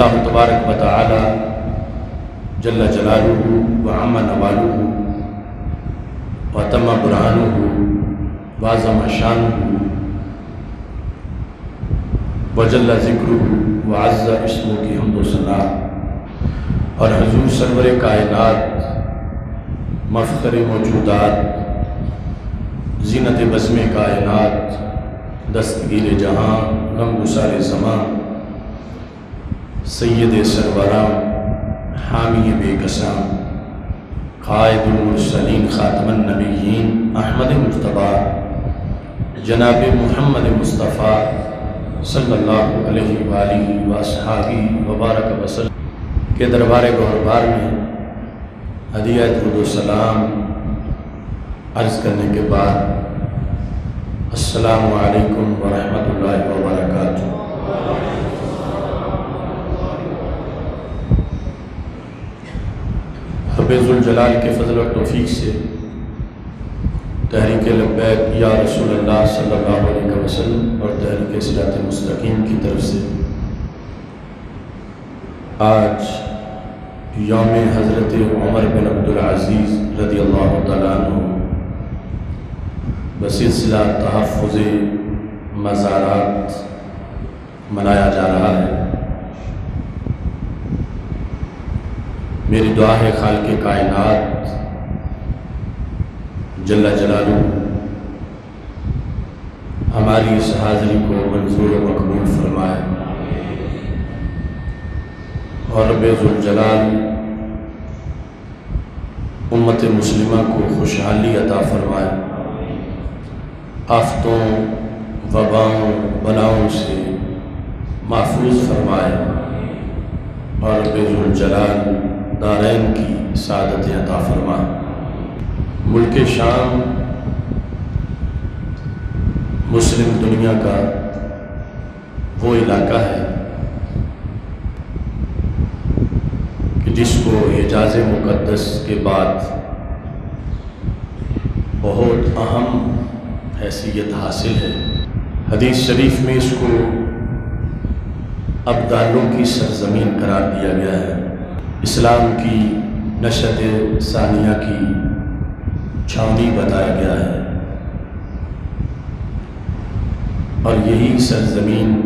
اللہ تبارک و تعالی جل جلالہ وعم نوالہ وتم برہانہ وعظم شانہ وجل ذکرہ وعز اسمہ کی حمد و ثنا، اور حضور سرور کائنات مفخر موجودات زینت بزم کائنات دستگیر جہاں غم گسار زمان سید سروران حامی بے کساں قائد المرسلین خاتم النبیین احمد مجتبی جناب محمد مصطفیٰ صلی اللہ علیہ وآلہ وصحبہ وبارک وسلم کے دربار گوہربار میں ہدیہ درود و سلام عرض کرنے کے بعد السلام علیکم ورحمۃ اللہ وبرکاتہ۔ رب ذوالجلال کے فضل و توفیق سے تحریک لبیک یا رسول اللہ صلی اللہ علیہ وسلم اور تحریک صراط مستقیم کی طرف سے آج یوم حضرت عمر بن عبدالعزیز رضی اللہ تعالیٰ عنہ بسلسلہ تحفظ مزارات منایا جا رہا ہے۔ میری دعا ہے خالق کائنات جل جلالہ ہماری اس حاضری کو منظور و مقبول فرمائے، اور رب ذوالجلال امت مسلمہ کو خوشحالی عطا فرمائے، آفتوں وباؤں بلاؤں سے محفوظ فرمائے، اور رب ذوالجلال دارین کی سعادت عطا فرمائے۔ ملک شام مسلم دنیا کا وہ علاقہ ہے کہ جس کو حجاز مقدس کے بعد بہت اہم حیثیت حاصل ہے۔ حدیث شریف میں اس کو ابدالوں کی سرزمین قرار دیا گیا ہے، اسلام کی نشأت ثانیہ کی چھاؤنی بتایا گیا ہے، اور یہی سرزمین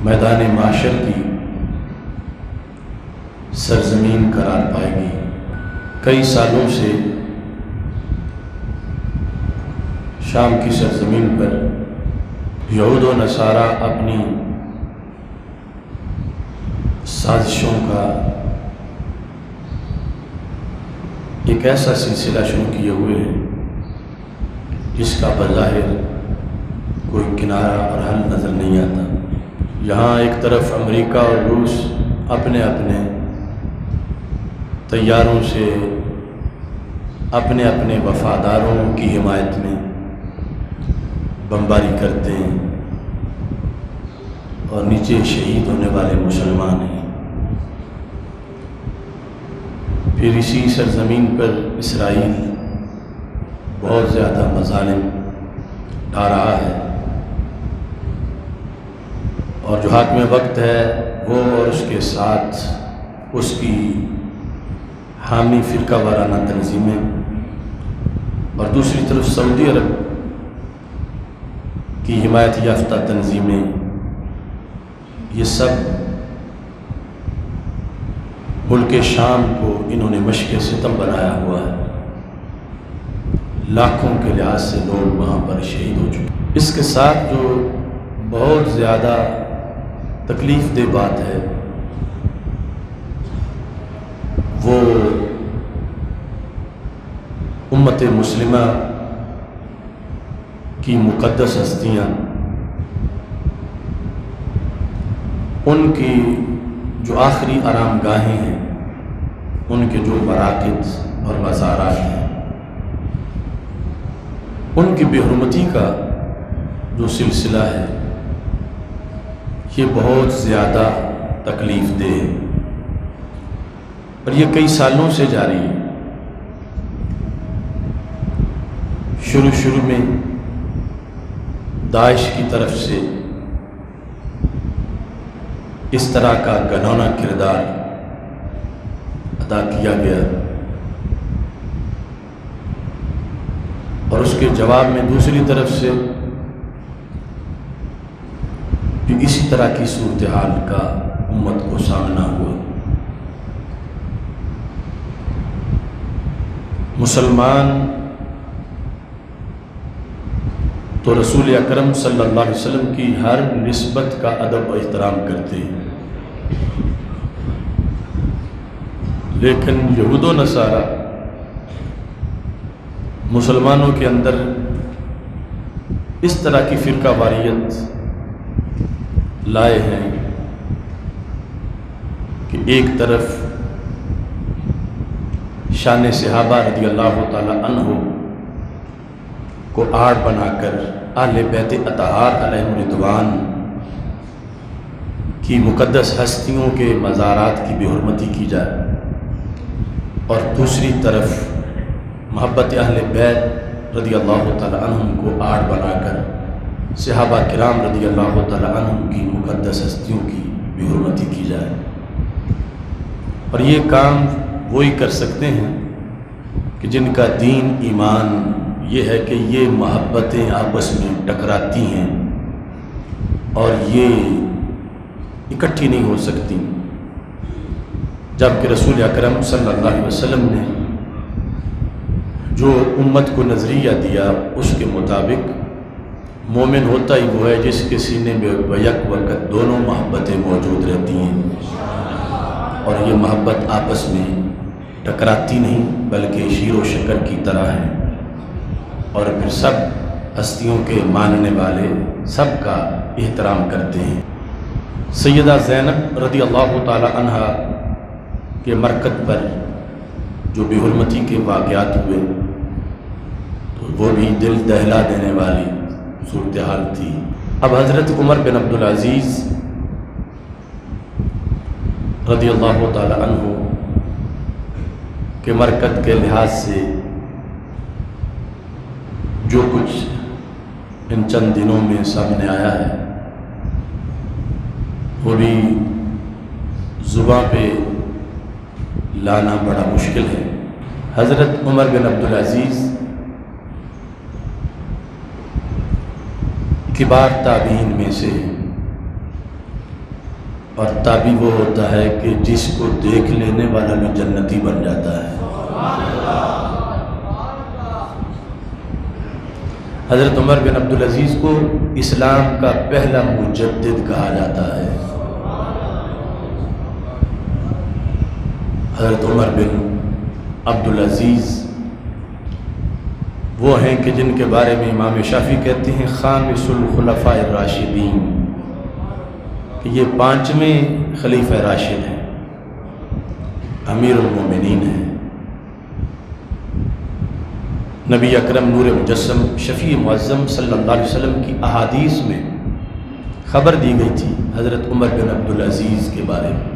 میدان معاشر کی سرزمین قرار پائے گی۔ کئی سالوں سے شام کی سرزمین پر یہود و نصارہ اپنی سازشوں کا ایک ایسا سلسلہ شروع کیے ہوئے ہیں جس کا بظاہر کوئی کنارہ اور حل نظر نہیں آتا۔ یہاں ایک طرف امریکہ اور روس اپنے اپنے طیاروں سے اپنے اپنے وفاداروں کی حمایت میں بمباری کرتے ہیں، اور نیچے شہید ہونے والے مسلمان ہیں۔ پھر اسی سرزمین پر اسرائیل بہت زیادہ مظالم ڈھا رہا ہے، اور جو حاکم وقت ہے وہ اور اس کے ساتھ اس کی حامی فرقہ وارانہ تنظیمیں، اور دوسری طرف سعودی عرب کی حمایت یافتہ تنظیمیں، یہ سب ملک شام کو انہوں نے مشق ستم بنایا ہوا ہے۔ لاکھوں کے لحاظ سے لوگ وہاں پر شہید ہو چکے۔ اس کے ساتھ جو بہت زیادہ تکلیف دہ بات ہے وہ امت مسلمہ کی مقدس ہستیاں، ان کی جو آخری آرام گاہیں ہیں، ان کے جو مراکز اور مزارات ہیں، ان کی بے حرمتی کا جو سلسلہ ہے یہ بہت زیادہ تکلیف دہ ہے، اور یہ کئی سالوں سے جاری ہے۔ شروع میں داعش کی طرف سے اس طرح کا گھنونا کردار ادا کیا گیا، اور اس کے جواب میں دوسری طرف سے بھی اسی طرح کی صورتحال کا امت کو سامنا ہوا۔ مسلمان تو رسول اکرم صلی اللہ علیہ وسلم کی ہر نسبت کا ادب و احترام کرتے ہیں، لیکن یہود و نصارہ مسلمانوں کے اندر اس طرح کی فرقہ واریت لائے ہیں کہ ایک طرف شان صحابہ رضی اللہ تعالی عنہ کو آڑ بنا کر اہل بیت اطہار علیہم رضوان کی مقدس ہستیوں کے مزارات کی بے حرمتی کی جائے، اور دوسری طرف محبت اہل بیت رضی اللہ تعالی عنہم کو آڑ بنا کر صحابہ کرام رضی اللہ تعالی عنہم کی مقدس ہستیوں کی بے حرمتی کی جائے۔ اور یہ کام وہی کر سکتے ہیں کہ جن کا دین ایمان یہ ہے کہ یہ محبتیں آپس میں ٹکراتی ہیں اور یہ اکٹھی نہیں ہو سکتی، جبکہ رسول اکرم صلی اللہ علیہ وسلم نے جو امت کو نظریہ دیا اس کے مطابق مومن ہوتا ہی وہ ہے جس کے سینے میں بیک وقت دونوں محبتیں موجود رہتی ہیں، اور یہ محبت آپس میں ٹکراتی نہیں بلکہ شیر و شکر کی طرح ہے، اور پھر سب ہستیوں کے ماننے والے سب کا احترام کرتے ہیں۔ سیدہ زینب رضی اللہ تعالی عنہا کے مرکز پر جو بے حرمتی کے واقعات ہوئے تو وہ بھی دل دہلا دینے والی صورتحال تھی۔ اب حضرت عمر بن عبدالعزیز رضی اللہ تعالی عنہ کے مرکز کے لحاظ سے جو کچھ ان چند دنوں میں سامنے آیا ہے وہ بھی زباں پہ لانا بڑا مشکل ہے۔ حضرت عمر بن عبدالعزیز کبار تابعین میں سے، اور تابعی وہ ہوتا ہے کہ جس کو دیکھ لینے والا بھی جنتی بن جاتا ہے۔ حضرت عمر بن عبدالعزیز کو اسلام کا پہلا مجدد کہا جاتا ہے۔ حضرت عمر بن عبدالعزیز وہ ہیں کہ جن کے بارے میں امام شافعی کہتے ہیں خامس الخلفاء الراشدین، کہ یہ پانچویں خلیفہ راشد ہیں، امیر المومنین ہیں۔ نبی اکرم نور مجسم شفیع معظم صلی اللہ علیہ وسلم کی احادیث میں خبر دی گئی تھی حضرت عمر بن عبدالعزیز کے بارے میں،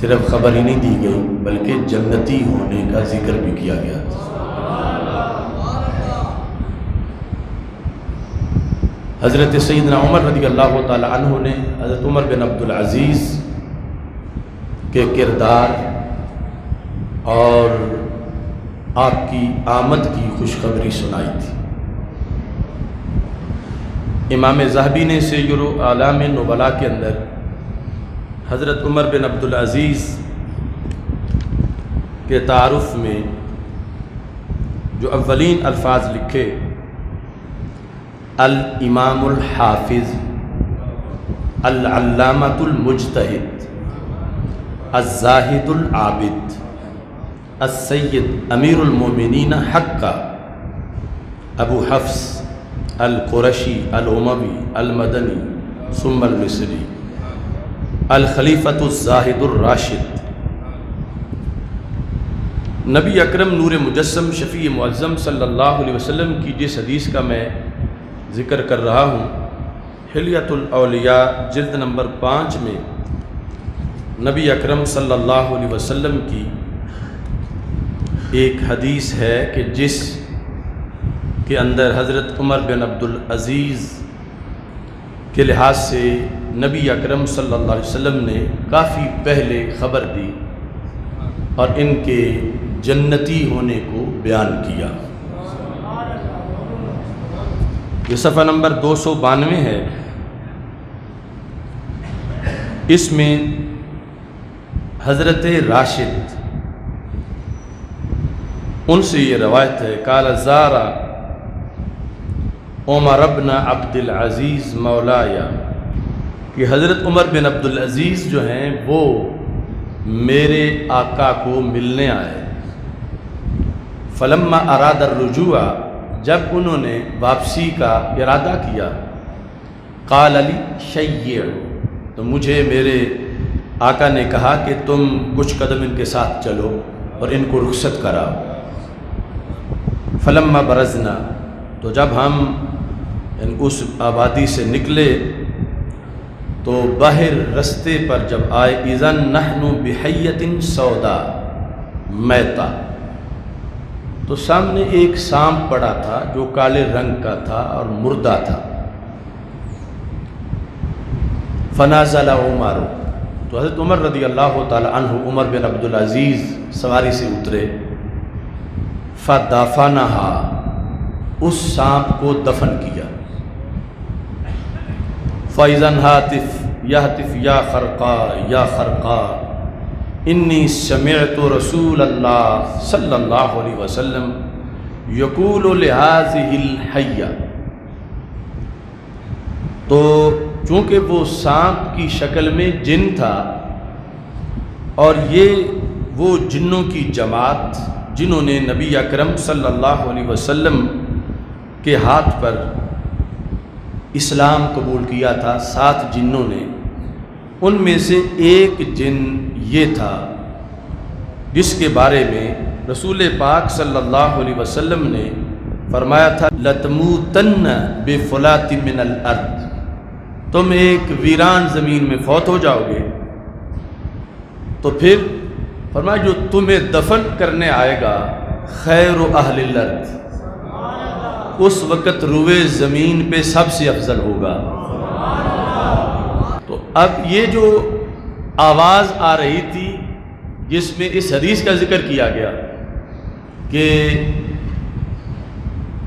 صرف خبر ہی نہیں دی گئی بلکہ جنتی ہونے کا ذکر بھی کیا گیا تھا۔ حضرت سیدنا عمر رضی اللہ تعالی عنہ نے حضرت عمر بن عبدالعزیز کے کردار اور آپ کی آمد کی خوشخبری سنائی تھی۔ امام ذہبی نے سیر اعلام نبلاء کے اندر حضرت عمر بن عبدالعزیز کے تعارف میں جو اولین الفاظ لکھے، الامام الحافظ العلامۃ المجتہد الزاہد العابد السید امیر المومنین حقا ابو حفص القرشی الاموی المدنی ثم المصری الخلیفۃ الزاہد الراشد۔ نبی اکرم نور مجسم شفیع معظم صلی اللہ علیہ وسلم کی جس حدیث کا میں ذکر کر رہا ہوں، حلیۃ الاولیاء جلد نمبر 5 میں نبی اکرم صلی اللہ علیہ وسلم کی ایک حدیث ہے کہ جس کے اندر حضرت عمر بن عبدالعزیز کے لحاظ سے نبی اکرم صلی اللہ علیہ وسلم نے کافی پہلے خبر دی اور ان کے جنتی ہونے کو بیان کیا۔ یہ صفحہ نمبر 292 ہے۔ اس میں حضرت راشد ان سے یہ روایت ہے، قال زارا عمر بن عبد العزیز مولایا، کہ حضرت عمر بن عبد العزیز جو ہیں وہ میرے آقا کو ملنے آئے۔ فلما اراد الرجوع، جب انہوں نے واپسی کا ارادہ کیا، قال علی شیع، تو مجھے میرے آقا نے کہا کہ تم کچھ قدم ان کے ساتھ چلو اور ان کو رخصت کراؤ۔ فلما برزنا، تو جب ہم اس آبادی سے نکلے تو باہر رستے پر جب آئے، اذن نحن بحیۃ سودا میتا، تو سامنے ایک سانپ پڑا تھا جو کالے رنگ کا تھا اور مردہ تھا۔ فنازل عمر، تو حضرت عمر رضی اللہ تعالی عنہ، عمر بن عبد العزیز سواری سے اترے، فدفنہا، اس سانپ کو دفن کیا۔ فَإِذَنْ هَاتِفْ يَهْتِفْ يَا خَرْقَا يَا خَرْقَا إِنِّي سَمِعْتُ رَسُولَ اللَّهِ صلی اللہ علیہ وسلم يَقُولُ لِهَذِهِ الْحَيَّةِ، تو چونکہ وہ سانپ کی شکل میں جن تھا، اور یہ وہ جنوں کی جماعت جنہوں نے نبی اکرم صلی اللہ علیہ وسلم کے ہاتھ پر اسلام قبول کیا تھا، 7 جنوں نے، ان میں سے ایک جن یہ تھا جس کے بارے میں رسول پاک صلی اللہ علیہ وسلم نے فرمایا تھا، لَتَمُوتَنَّ بِفُلَاتٍ مِّنَ الْأَرْضِ، تم ایک ویران زمین میں فوت ہو جاؤ گے۔ تو پھر فرمایا جو تمہیں دفن کرنے آئے گا خیر اہل الارض، اس وقت روئے زمین پہ سب سے افضل ہوگا۔ تو اب یہ جو آواز آ رہی تھی جس میں اس حدیث کا ذکر کیا گیا کہ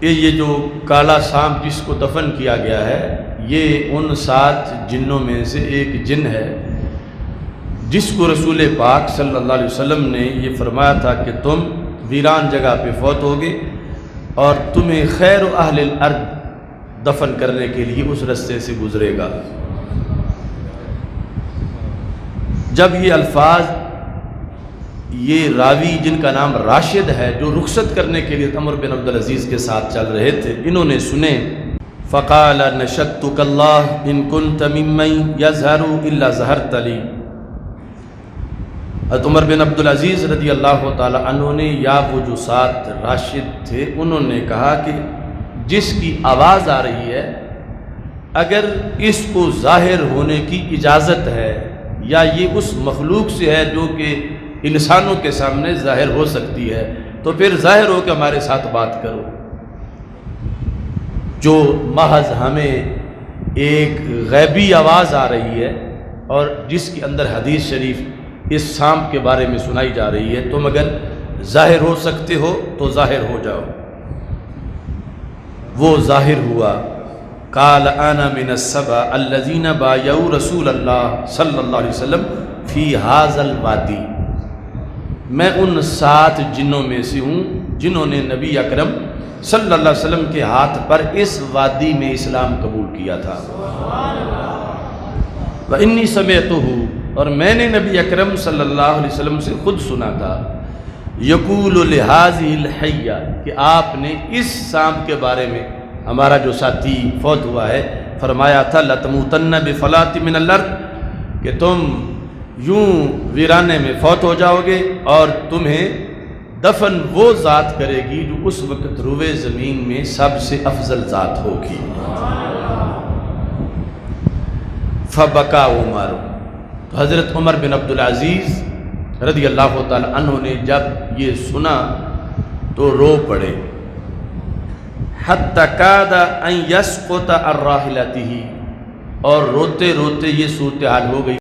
یہ جو کالا سانپ جس کو دفن کیا گیا ہے، یہ ان 7 جنوں میں سے ایک جن ہے جس کو رسول پاک صلی اللہ علیہ وسلم نے یہ فرمایا تھا کہ تم ویران جگہ پہ فوت ہوگے اور تمہیں خیر اہل الارض دفن کرنے کے لیے اس رستے سے گزرے گا۔ جب یہ الفاظ یہ راوی جن کا نام راشد ہے، جو رخصت کرنے کے لیے عمر بن عبد العزیز کے ساتھ چل رہے تھے، انہوں نے سنے، فقال نشدتک اللہ ان کنت ممن یظہر الا ظہرت لی، حضرت عمر بن عبد العزیز رضی اللہ تعالی عنہ نے یا وہ جو 7 راشد تھے انہوں نے کہا کہ جس کی آواز آ رہی ہے اگر اس کو ظاہر ہونے کی اجازت ہے یا یہ اس مخلوق سے ہے جو کہ انسانوں کے سامنے ظاہر ہو سکتی ہے تو پھر ظاہر ہو کہ ہمارے ساتھ بات کرو۔ جو محض ہمیں ایک غیبی آواز آ رہی ہے اور جس کے اندر حدیث شریف اس سانپ کے بارے میں سنائی جا رہی ہے، تم اگر ظاہر ہو سکتے ہو تو ظاہر ہو جاؤ۔ وہ ظاہر ہوا، قال انا من السبع الذين بايعوا رسول اللہ صلی اللہ علیہ وسلم فی ھذا الوادی، میں ان 7 جنوں میں سے ہوں جنہوں نے نبی اکرم صلی اللہ علیہ وسلم کے ہاتھ پر اس وادی میں اسلام قبول کیا تھا۔ وانی سمعتہ، اور میں نے نبی اکرم صلی اللہ علیہ وسلم سے خود سنا تھا، یقول لہذہ الحیہ، کہ آپ نے اس سانپ کے بارے میں، ہمارا جو ساتھی فوت ہوا ہے، فرمایا تھا لتموتن بفلاۃ من الارض، کہ تم یوں ویرانے میں فوت ہو جاؤ گے اور تمہیں دفن وہ ذات کرے گی جو اس وقت روئے زمین میں سب سے افضل ذات ہوگی۔ فبکا عمر، تو حضرت عمر بن عبد العزیز رضی اللہ تعالی عنہ نے جب یہ سنا تو رو پڑے، حتی کاد ان یسقط عن راحلتہ، اور روتے روتے یہ صورتحال ہو گئی